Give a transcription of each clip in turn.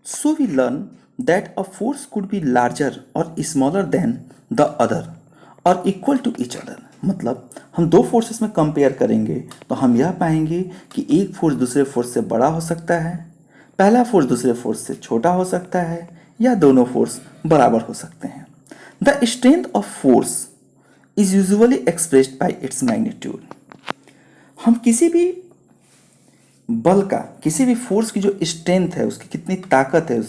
So we learn that a force could be larger or smaller than the other और equal to each other। मतलब हम दो forces में compare करेंगे तो हम यह पाएंगे कि एक फोर्स दूसरे फोर्स से बड़ा हो सकता है, पहला फोर्स दूसरे फोर्स से छोटा हो सकता है, या दोनों फोर्स बराबर हो सकते हैं। The strength of force is usually expressed by its magnitude. हम किसी भी बल का, किसी भी फोर्स की जो स्ट्रेंथ है, उसकी कितनी ताकत है,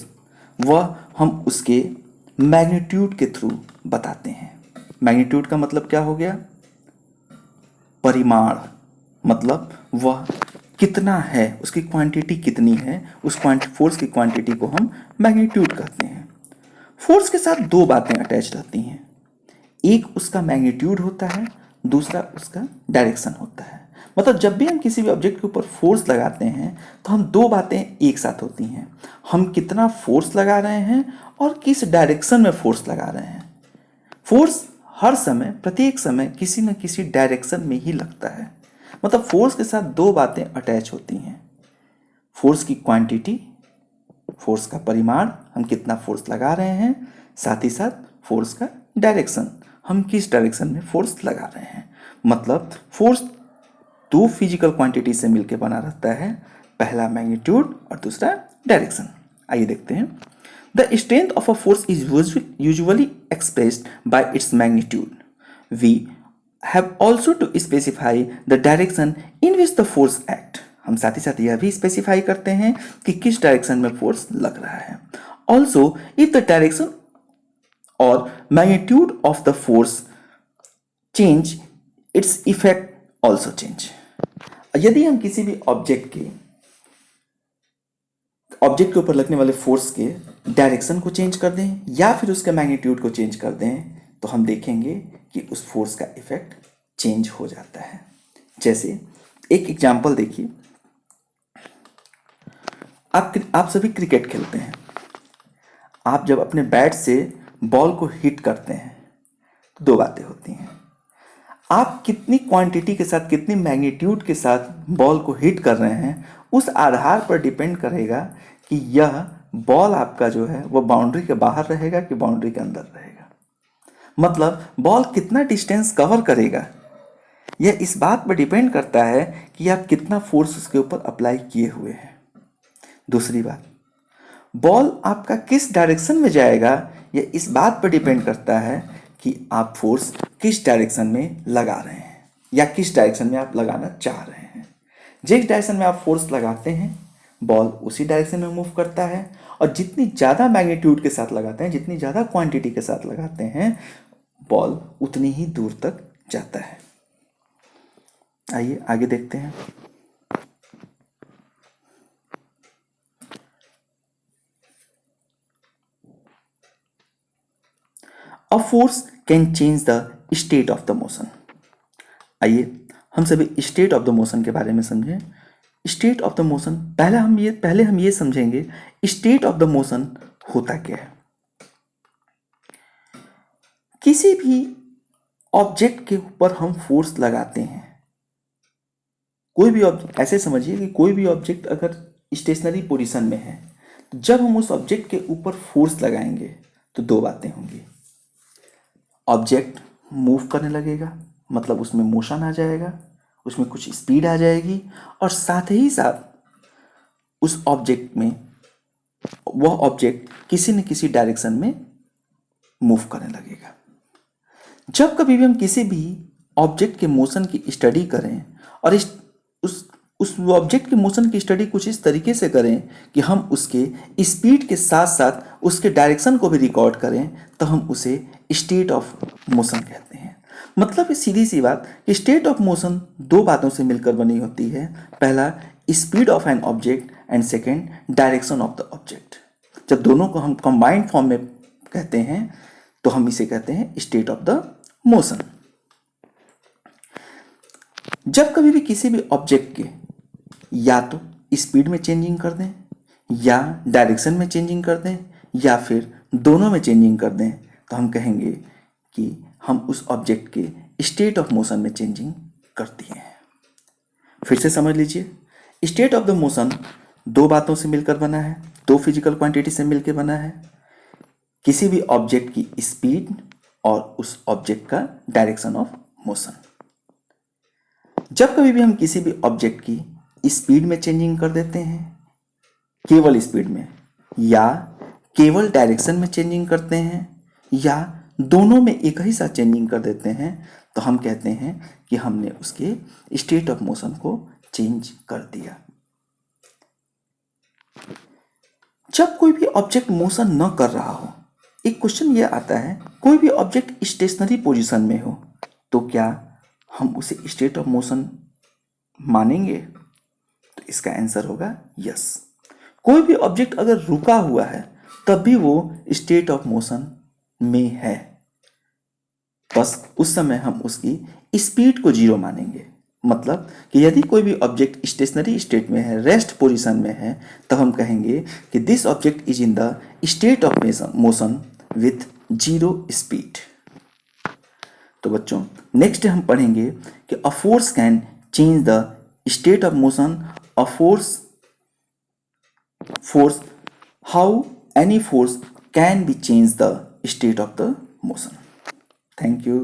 वह हम उसके मैग्नीट्यूड के थ्रू बताते हैं। मैग्नीट्यूड का मतलब क्या हो गया? परिमाण। मतलब वह कितना है, उसकी क्वांटिटी कितनी है, उस फोर्स की क्वांटिटी को हम मैग्नीट्यूड कहते हैं। फोर्स के साथ दो बातें अटैच रहती हैं, एक उसका मैग्नीट्यूड होता है, दूसरा उसका डायरेक्शन होता है। मतलब जब भी हम किसी भी ऑब्जेक्ट के ऊपर फोर्स लगाते हैं तो हम दो बातें एक साथ होती हैं, हम कितना फोर्स लगा रहे हैं और किस डायरेक्शन में फोर्स लगा रहे हैं। फोर्स हर समय, प्रत्येक समय किसी न किसी डायरेक्शन में ही लगता है। मतलब फोर्स के साथ दो बातें अटैच होती हैं, फोर्स की क्वांटिटी, फोर्स का परिमाण, हम कितना फोर्स लगा रहे हैं, साथ ही साथ फोर्स का डायरेक्शन, हम किस डायरेक्शन में फोर्स लगा रहे हैं। मतलब फोर्स दो फिजिकल क्वांटिटी से मिलकर बना रहता है, पहला मैग्नीट्यूड और दूसरा डायरेक्शन। आइए देखते हैं। The strength of a force is usually expressed by its magnitude. We have also to specify the direction in which the force act. हम साथ ही साथ यह भी स्पेसिफाई करते हैं कि किस डायरेक्शन में फोर्स लग रहा है। ऑल्सो इफ द डायरेक्शन और magnitude of the force change, its effect also change. यदि हम किसी भी ऑब्जेक्ट के ऊपर लगने वाले फोर्स के डायरेक्शन को चेंज कर दें या फिर उसके मैग्नीट्यूड को चेंज कर दें तो हम देखेंगे कि उस फोर्स का इफेक्ट चेंज हो जाता है। जैसे एक एग्जांपल देखिए, आप सभी क्रिकेट खेलते हैं। आप जब अपने बैट से बॉल को हिट करते हैं तो दो बातें होती हैं, आप कितनी क्वांटिटी के साथ, कितनी मैग्नीट्यूड के साथ बॉल को हिट कर रहे हैं, उस आधार पर डिपेंड करेगा कि यह बॉल आपका जो है वह बाउंड्री के बाहर रहेगा कि बाउंड्री के अंदर रहेगा। मतलब बॉल कितना डिस्टेंस कवर करेगा, यह इस बात पर डिपेंड करता है कि आप कितना फोर्स उसके ऊपर अप्लाई किए हुए हैं। दूसरी बात, बॉल आपका किस डायरेक्शन में जाएगा, यह इस बात पर डिपेंड करता है कि आप फोर्स किस डायरेक्शन में लगा रहे हैं या किस डायरेक्शन में आप लगाना चाह रहे हैं। जिस डायरेक्शन में आप फोर्स लगाते हैं बॉल उसी डायरेक्शन में मूव करता है, और जितनी ज़्यादा मैग्नीट्यूड के साथ लगाते हैं, जितनी ज़्यादा क्वांटिटी के साथ लगाते हैं, बॉल उतनी ही दूर तक जाता है। आइए आगे देखते हैं। A force can change the state of the motion। आइए हम सभी स्टेट ऑफ द मोशन के बारे में समझें। स्टेट ऑफ द मोशन, पहले हम ये समझेंगे स्टेट ऑफ द मोशन होता क्या है। किसी भी ऑब्जेक्ट के ऊपर हम फोर्स लगाते हैं, कोई भी ऑब्जेक्ट, ऐसे समझिए कि कोई भी ऑब्जेक्ट अगर स्टेशनरी पोजीशन में है तो जब हम उस ऑब्जेक्ट के ऊपर फोर्स लगाएंगे तो दो बातें होंगी। ऑब्जेक्ट मूव करने लगेगा, मतलब उसमें मोशन आ जाएगा, उसमें कुछ स्पीड आ जाएगी, और साथ ही साथ उस ऑब्जेक्ट में वह ऑब्जेक्ट किसी न किसी डायरेक्शन में मूव करने लगेगा। जब कभी भी हम किसी भी ऑब्जेक्ट के मोशन की स्टडी करें और उस ऑब्जेक्ट के मोशन की स्टडी कुछ इस तरीके से करें कि हम उसके स्पीड के साथ साथ उसके डायरेक्शन को भी रिकॉर्ड करें, तो हम उसे स्टेट ऑफ मोशन कहते हैं। मतलब सीधी सी बात कि स्टेट ऑफ मोशन दो बातों से मिलकर बनी होती है, पहला speed of an object and second direction of the object. जब दोनों को हम कंबाइंड फॉर्म में कहते हैं तो हम इसे कहते हैं स्टेट ऑफ द मोशन। जब कभी भी किसी भी ऑब्जेक्ट के या तो स्पीड में चेंजिंग कर दें या डायरेक्शन में चेंजिंग कर दें या फिर दोनों में चेंजिंग कर दें, तो हम कहेंगे कि हम उस ऑब्जेक्ट के स्टेट ऑफ मोशन में चेंजिंग कर दिए हैं। फिर से समझ लीजिए, स्टेट ऑफ द मोशन दो बातों से मिलकर बना है, दो फिजिकल क्वांटिटी से मिलकर बना है। किसी भी ऑब्जेक्ट की स्पीड और उस ऑब्जेक्ट का डायरेक्शन ऑफ मोशन। जब कभी भी हम किसी भी ऑब्जेक्ट की स्पीड में चेंजिंग कर देते हैं, केवल स्पीड में, या केवल डायरेक्शन में चेंजिंग करते हैं, या दोनों में एक ही साथ चेंजिंग कर देते हैं, तो हम कहते हैं कि हमने उसके स्टेट ऑफ मोशन को चेंज कर दिया। जब कोई भी ऑब्जेक्ट मोशन न कर रहा हो, एक क्वेश्चन ये आता है, कोई भी ऑब्जेक्ट स्टेशनरी पोजीशन में हो, तो क्या हम उसे स्टेट ऑफ मोशन मानेंगे? तो इसका आंसर होगा यस। कोई भी ऑब्जेक्ट अगर रुका हुआ है तब भी वो स्टेट ऑफ मोशन में है, बस उस समय हम उसकी स्पीड को जीरो मानेंगे। मतलब कि यदि कोई भी ऑब्जेक्ट स्टेशनरी स्टेट में है, रेस्ट पोजीशन में है, तब हम कहेंगे कि this object is in the state of motion with zero speed. तो बच्चों, नेक्स्ट हम पढ़ेंगे कि a force can change the state of motion, a force how any force can be change the state of the motion. Thank you.